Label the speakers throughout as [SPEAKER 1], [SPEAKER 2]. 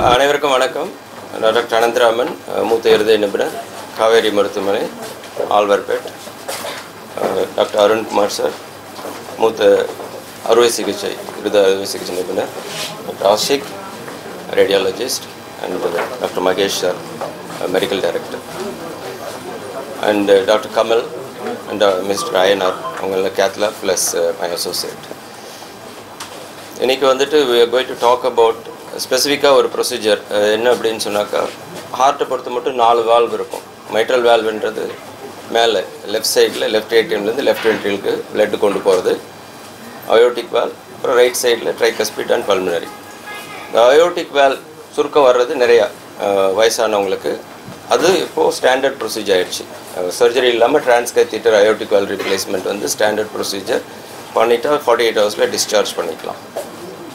[SPEAKER 1] அனைவருக்கும் வணக்கம். டாக்டர் அனந்தராமன், மூத்த இருதய நிபுணர், காவேரி மருத்துவமனை, ஆழ்வார்பேட். டாக்டர் அருண்குமார் சார், மூத்த அறுவை சிகிச்சை இருதய அறுவை சிகிச்சை நிபுணர். Doctor Ashiq, radiologist. And doctor Mahesh sir, medical director. And doctor Kamal and mister Ayyanar, அவங்கள கேத்லாப் ப்ளஸ் மை அசோசியேட். இன்றைக்கி வந்துட்டு we are going to talk about ஸ்பெசிஃபிக்காக ஒரு ப்ரொசீஜர். என்ன அப்படின்னு சொன்னாக்கா, ஹார்ட்டை பொறுத்த மட்டும் 4 வால்வ் இருக்கும். மைட்ரல் வால்வ்ன்றது மேலே லெஃப்ட் சைடில் லெஃப்ட் ஏடிஎம்லேருந்து லெஃப்ட் வென்ட்ரிலுக்கு பிளட் கொண்டு போகிறது. அயோட்டிக் வால்வ், அப்புறம் ரைட் சைடில் ட்ரைகஸ்பிட் அண்ட் பல்மினரி. இந்த அயோட்டிக் வால்வ் சுருக்கம் வர்றது நிறையா வயசானவங்களுக்கு. அது இப்போது ஸ்டாண்டர்ட் ப்ரொசீஜர் ஆகிடுச்சு. சர்ஜரி இல்லாமல் டிரான்ஸ்கத்தீட்டர் அயோட்டிக் வால்வ் ரீப்ளேஸ்மெண்ட் வந்து ஸ்டாண்டர்ட் ப்ரொசீஜர் பண்ணிட்டா 48 ஹவர்ஸில் டிஸ்சார்ஜ் பண்ணிக்கலாம்.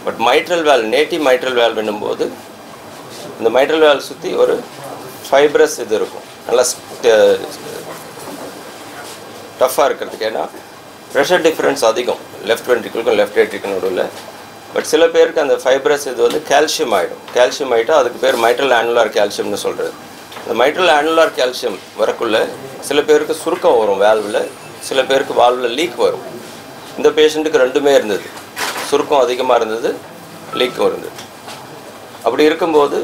[SPEAKER 1] But mitral valve, native mitral valve என்னும்போது இந்த மைட்ரல் வால்வ் சுற்றி ஒரு ஃபைப்ரஸ் இது இருக்கும், நல்லா டஃப்பாக இருக்கிறதுக்கு. ஏன்னா ப்ரெஷர் டிஃப்ரென்ஸ் அதிகம் லெஃப்ட் வென்ட்ரிக்கிளுக்கும் லெஃப்ட் ஏட்ரிக்கும் நடுவில். பட் சில பேருக்கு அந்த ஃபைப்ரஸ் இது வந்து கால்சியம் ஆகிடும். கால்சியம் ஆகிட்டால் அதுக்கு பேர் மைட்ரல் ஆனுலார் கால்சியம்னு சொல்கிறது. இந்த மைட்ரல் ஆனுலார் கால்சியம் வரக்குள்ள சில பேருக்கு சுருக்கம் வரும் வால்வில், சில பேருக்கு வால்வில் லீக் வரும். இந்த பேஷண்ட்டுக்கு ரெண்டுமே இருந்தது. சுருக்கம் அதிகமாக இருந்தது, லீக்கும் இருந்தது. அப்படி இருக்கும்போது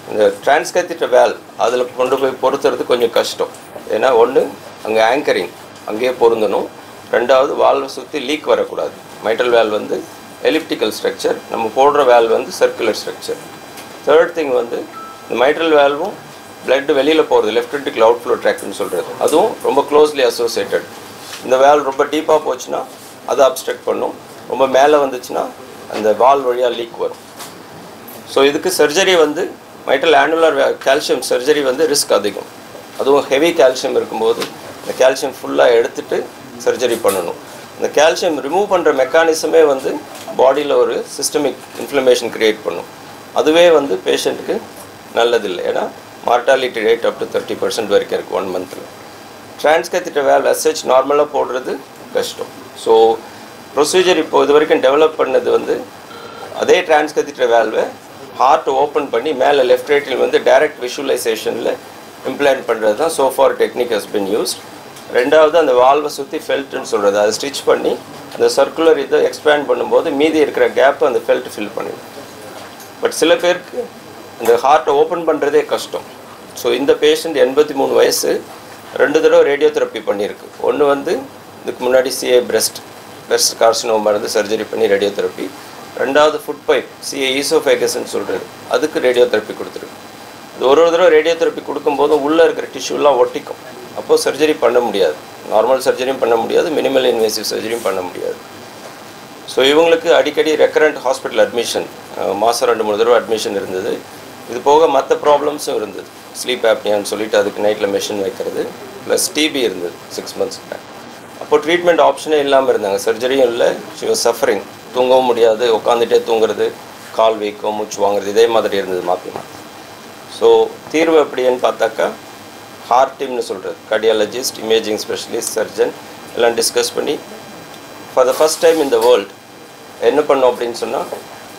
[SPEAKER 1] இந்த டிரான்ஸ்கத்தீட்டர் வால்வ் அதில் கொண்டு போய் பொருத்துறது கொஞ்சம் கஷ்டம். ஏன்னா ஒன்று அங்கே ஆங்கரிங் அங்கேயே பொருந்தணும், ரெண்டாவது வால்வை சுற்றி லீக் வரக்கூடாது. மைட்ரல் வால்வ் வந்து எலிப்டிக்கல் ஸ்ட்ரக்சர், நம்ம போடுற வால்வ் வந்து சர்க்குலர் ஸ்ட்ரக்சர். தேர்ட் திங் வந்து இந்த மைட்ரல் வால்வும் பிளட் வெளியில் போகிறது, லெஃப்ட் வென்ட்ரிக்கல் அவுட் ஃப்ளோ ட்ராக்ட்னு சொல்கிறது, அதுவும் ரொம்ப க்ளோஸ்லி அசோசியேட்டட். இந்த வால்வ் ரொம்ப டீப்பாக போச்சுன்னா அதை அப்ஸ்ட்ரக்ட் பண்ணும், ரொம்ப மேலே வந்துச்சுன்னா அந்த வால் வழியாக லீக் வரும். ஸோ இதுக்கு சர்ஜரி வந்து மைட்ரல் ஆனுலார் கால்சியம் சர்ஜரி வந்து ரிஸ்க் அதிகம். அதுவும் ஹெவி கால்சியம் இருக்கும்போது இந்த கால்சியம் ஃபுல்லாக எடுத்துகிட்டு சர்ஜரி பண்ணணும். இந்த கால்சியம் ரிமூவ் பண்ணுற மெக்கானிசமே வந்து பாடியில் ஒரு சிஸ்டமிக் இன்ஃப்ளமேஷன் க்ரியேட் பண்ணும். அதுவே வந்து பேஷண்ட்டுக்கு நல்லதில்லை. ஏன்னா மார்ட்டாலிட்டி ரேட் அப் டு 30% வரைக்கும் இருக்குது 1 மந்தில். டிரான்ஸ்கத்தீட்டர் வால்வ் அசச் நார்மலாக போடுறது கஷ்டம். ஸோ ப்ரொசீஜர் இப்போ இது வரைக்கும் டெவலப் பண்ணது வந்து அதே டிரான்ஸ்கத்தீட்டர் வால்வை ஹார்ட் ஓப்பன் பண்ணி மேலே லெஃப்ட் ஏட்ரியில் வந்து டைரக்ட் விஷுவலைசேஷனில் இம்ப்ளான்ட் பண்ணுறது தான் so far technique has been used. ரெண்டாவது அந்த வால்வை சுற்றி ஃபெல்ட்டுன்னு சொல்கிறது, அதை ஸ்டிச் பண்ணி அந்த சர்க்குலர் இதை எக்ஸ்பேண்ட் பண்ணும்போது மீதி இருக்கிற கேப்பை அந்த ஃபெல்ட் ஃபில் பண்ணிடும். பட் சில பேருக்கு இந்த ஹார்ட்டை ஓப்பன் பண்ணுறதே கஷ்டம். ஸோ இந்த பேஷண்ட் 83 வயசு, 2 தடவை ரேடியோதெரப்பி பண்ணியிருக்கு. ஒன்று வந்து இதுக்கு முன்னாடி சிஏ பிரஸ்ட் கார்சினோமா இருந்து சர்ஜரி பண்ணி ரேடியோதெரப்பி. ரெண்டாவது ஃபுட் பைப் சிஏ ஈசோஃபேகஸ்ன்னு சொல்கிறது, அதுக்கு ரேடியோதெரப்பி கொடுத்துருக்கு. இது ஒரு தடவை ரேடியோதெரப்பி கொடுக்கும்போது உள்ளே இருக்கிற டிஷ்யூலாம் ஒட்டிக்கும். அப்போது சர்ஜரி பண்ண முடியாது, நார்மல் சர்ஜரியும் பண்ண முடியாது, மினிமல் இன்வேசிவ் சர்ஜரியும் பண்ண முடியாது. ஸோ இவங்களுக்கு அடிக்கடி ரெக்கரண்ட் ஹாஸ்பிட்டல் அட்மிஷன், மாதம் 2-3 தடவை அட்மிஷன் இருந்தது. இது போக மற்ற ப்ராப்ளம்ஸும் இருந்தது. ஸ்லீப் ஆப்னியான்னு சொல்லிட்டு அதுக்கு நைட்டில் மெஷின் வைக்கிறது, ப்ளஸ் டிபி இருந்தது 6 months பேக். அப்போது ட்ரீட்மெண்ட் ஆப்ஷனே இல்லாமல் இருந்தாங்க, சர்ஜரியும் இல்லை. ஷி வாஸ் சஃபரிங், தூங்கவும் முடியாது, உட்காந்துட்டே தூங்குறது, கால் வீக்கம், மூச்சு வாங்குறது, இதே மாதிரி இருந்தது மாற்றி மாற்றி. ஸோ தீர்வு எப்படின்னு பார்த்தாக்கா, ஹார்ட் டீம்னு சொல்கிறது, கார்டியாலஜிஸ்ட், இமேஜிங் ஸ்பெஷலிஸ்ட், சர்ஜன் எல்லாம் டிஸ்கஸ் பண்ணி ஃபார் த ஃபஸ்ட் டைம் இந்த வேர்ல்டு என்ன பண்ணோம் அப்படின்னு சொன்னால்,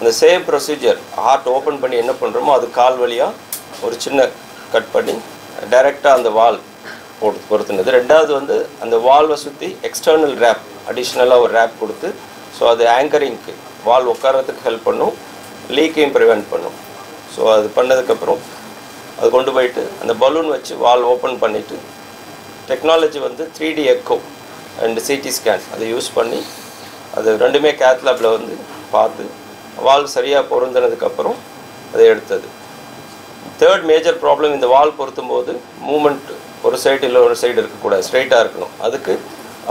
[SPEAKER 1] இந்த சேம் ப்ரொசீஜர் ஹார்ட் ஓப்பன் பண்ணி என்ன பண்ணுறோமோ அது கால் வழியாக ஒரு சின்ன கட் பண்ணி டைரெக்டாக அந்த வால் பொறுத்துனது. ரெண்டாவது வந்து அந்த வால்வை சுற்றி எக்ஸ்டர்னல் ரேப், அடிஷ்னலாக ஒரு ரேப் கொடுத்து, ஸோ அது ஆங்கரிங்க்கு வால் உட்காரத்துக்கு ஹெல்ப் பண்ணும், லீக்கையும் ப்ரிவெண்ட் பண்ணும். ஸோ அது பண்ணதுக்கப்புறம் அது கொண்டு போயிட்டு அந்த பலூன் வச்சு வால் ஓப்பன் பண்ணிவிட்டு, டெக்னாலஜி வந்து 3D echo and CT scan அதை யூஸ் பண்ணி அது ரெண்டுமே கேத்லாபில் வந்து பார்த்து வால் சரியாக பொருந்தினதுக்கப்புறம் அதை எடுத்தது. தேர்ட் மேஜர் ப்ராப்ளம், இந்த வால் பொருத்தும் போது மூமெண்ட் ஒரு சைடு இல்லை ஒரு சைடு இருக்கக்கூடாது, ஸ்ட்ரைட்டாக இருக்கணும். அதுக்கு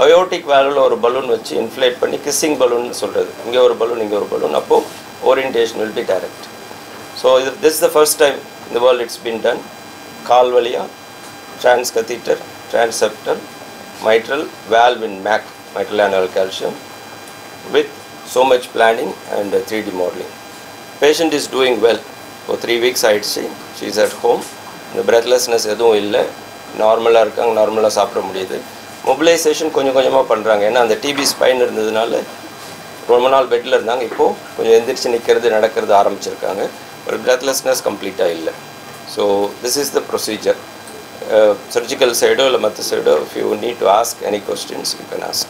[SPEAKER 1] அயோட்டிக் வால்வில் ஒரு பலூன் வச்சு இன்ஃப்ளேட் பண்ணி கிஸ்ஸிங் பலூன்னு சொல்கிறது, இங்கே ஒரு பலூன் இங்கே ஒரு பலூன், அப்போது orientation will be direct. So this is the first time in the world it's been done. கால் வழியாக டிரான்ஸ்கத்தீட்டர், டிரான்செப்டல், mitral valve in MAC, mitral annular calcium, with so much planning and 3D modeling. Patient is doing well. For 3 weeks ஆயிடுச்சு, she is at home. இந்த breathlessness எதுவும் இல்லை, நார்மலாக இருக்காங்க, நார்மலாக சாப்பிட முடியுது. மொபிலைசேஷன் கொஞ்சம் கொஞ்சமாக பண்ணுறாங்க. ஏன்னா அந்த டிபி ஸ்பைன் இருந்ததுனால ரொம்ப நாள் பெட்டில் இருந்தாங்க. இப்போது கொஞ்சம் எந்திரிச்சு நிற்கிறது, நடக்கிறது ஆரம்பிச்சிருக்காங்க. ஒரு breathlessness கம்ப்ளீட்டாக இல்லை. So this is the procedure. Surgical சைடோ இல்லை மற்ற சைடோ, if you need to ask any questions you can ask.